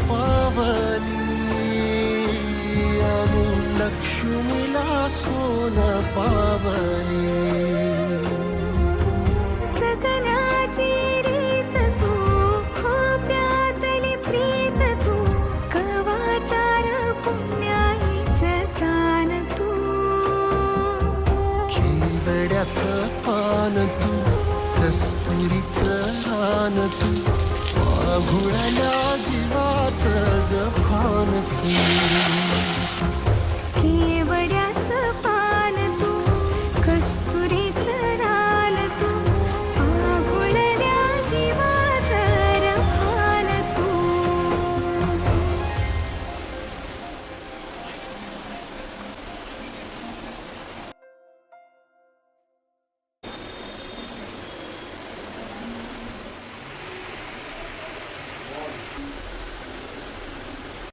पावली आणून लक्ष्मीला सोन पावली. सगळ्याची रीत तू, खोप्यातली प्रीत तू, कवाचार पुण्याईचं दान तू. केवड्याचं पान तू, कस्तुरीचं रान तू, आघुळल्या जीवाचं गफान तू.